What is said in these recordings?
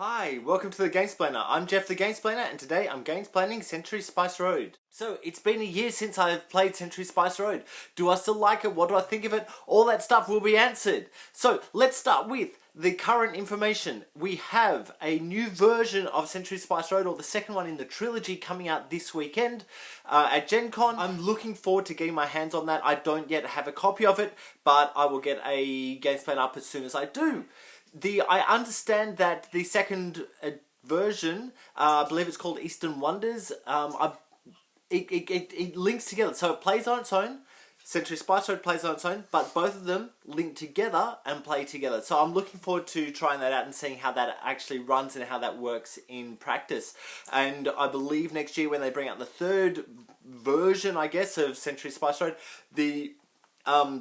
Hi, welcome to the Gamesplainer. I'm Jeff the Gamesplainer, and today I'm gamesplanning Century Spice Road. So, it's been a year since I've played Century Spice Road. Do I still like it? What do I think of it? All that stuff will be answered. So, let's start with the current information. We have a new version of Century Spice Road, or the second one in the trilogy, coming out this weekend at Gen Con. I'm looking forward to getting my hands on that. I don't yet have a copy of it, but I will get a Gamesplan up as soon as I do. I understand that the second version, I believe it's called Eastern Wonders, it links together. So it plays on its own, Century Spice Road plays on its own, but both of them link together and play together. So I'm looking forward to trying that out and seeing how that actually runs and how that works in practice. And I believe next year when they bring out the third version, I guess, of Century Spice Road,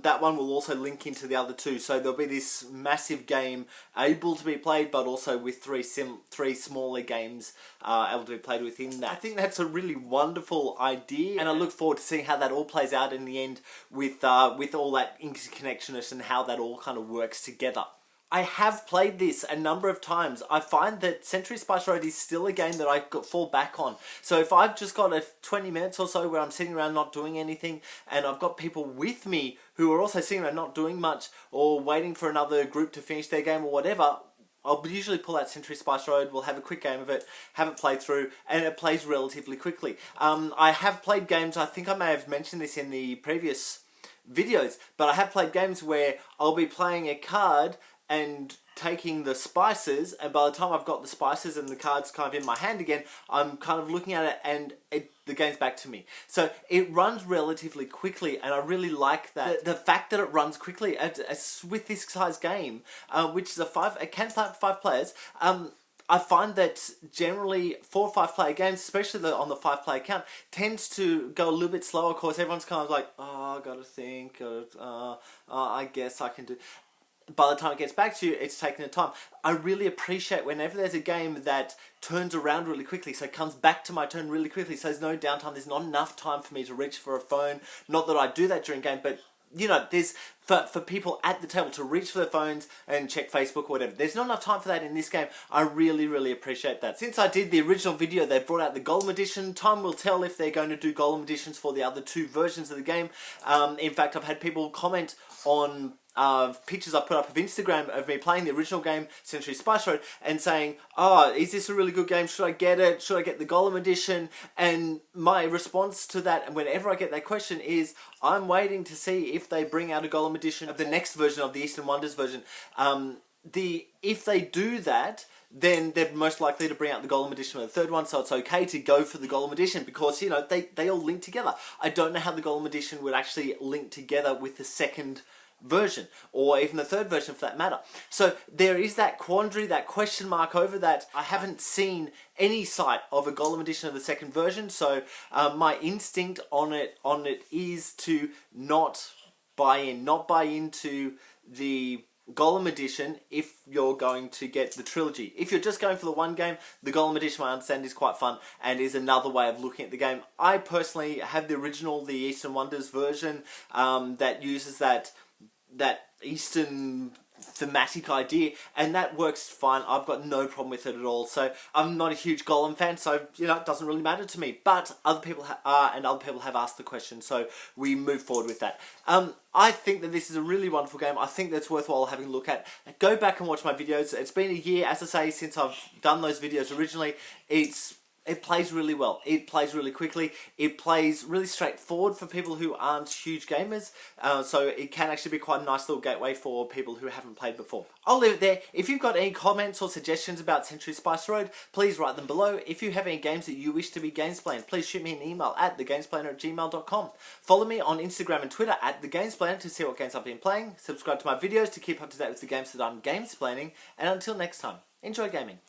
that one will also link into the other two, so there'll be this massive game able to be played, but also with three smaller games able to be played within that. I think that's a really wonderful idea, and I look forward to seeing how that all plays out in the end with all that interconnectionness and how that all kind of works together. I have played this a number of times. I find that Century Spice Road is still a game that I fall back on. So if I've just got 20 minutes or so where I'm sitting around not doing anything, and I've got people with me who are also sitting around not doing much, or waiting for another group to finish their game or whatever, I'll usually pull out Century Spice Road, we'll have a quick game of it, have it played through, and it plays relatively quickly. I have played games, I think I may have mentioned this in the previous videos, but I have played games where I'll be playing a card and taking the spices, and by the time I've got the spices and the cards kind of in my hand again, I'm kind of looking at it and the game's back to me. So it runs relatively quickly, and I really like that. The fact that it runs quickly with this size game, which is it can play up to 5 players, I find that generally 4 or 5 player games, especially on the 5 player count, tends to go a little bit slower. Of course, everyone's kind of like, oh, I gotta think, I guess I can do. By the time it gets back to you, it's taking the time. I really appreciate whenever there's a game that turns around really quickly, so it comes back to my turn really quickly, so there's no downtime, there's not enough time for me to reach for a phone. Not that I do that during game, but you know, there's for people at the table to reach for their phones and check Facebook or whatever. There's not enough time for that in this game. I really, really appreciate that. Since I did the original video, they brought out the Golem Edition. Time will tell if they're going to do Golem Editions for the other 2 versions of the game. In fact, I've had people comment on pictures I put up of Instagram of me playing the original game, Century Spice Road, and saying, oh, is this a really good game? Should I get it? Should I get the Golem Edition? And my response to that, and whenever I get that question, is I'm waiting to see if they bring out a Golem Edition of the next version of the Eastern Wonders version. If they do that, then they're most likely to bring out the Golem Edition of the third one, so it's okay to go for the Golem Edition because, you know, they all link together. I don't know how the Golem Edition would actually link together with the second version, or even the third version for that matter. So there is that quandary, that question mark over that. I haven't seen any sight of a Golem Edition of the second version, so my instinct on it is to not buy into the Golem Edition if you're going to get the trilogy. If you're just going for the one game, the Golem Edition, I understand, is quite fun and is another way of looking at the game. I personally have the original, the Eastern Wonders version, that uses that Eastern thematic idea, and that works fine. I've got no problem with it at all. So I'm not a huge Golem fan, so you know, it doesn't really matter to me. But other people are, and other people have asked the question, so we move forward with that. I think that this is a really wonderful game. I think that's worthwhile having a look at. Go back and watch my videos. It's been a year, as I say, since I've done those videos originally. It plays really well. It plays really quickly. It plays really straightforward for people who aren't huge gamers. So it can actually be quite a nice little gateway for people who haven't played before. I'll leave it there. If you've got any comments or suggestions about Century Spice Road, please write them below. If you have any games that you wish to be Gamesplained, please shoot me an email at thegamesplainer@gmail.com. Follow me on Instagram and Twitter at thegamesplainer to see what games I've been playing. Subscribe to my videos to keep up to date with the games that I'm gamesplaining. And until next time, enjoy gaming.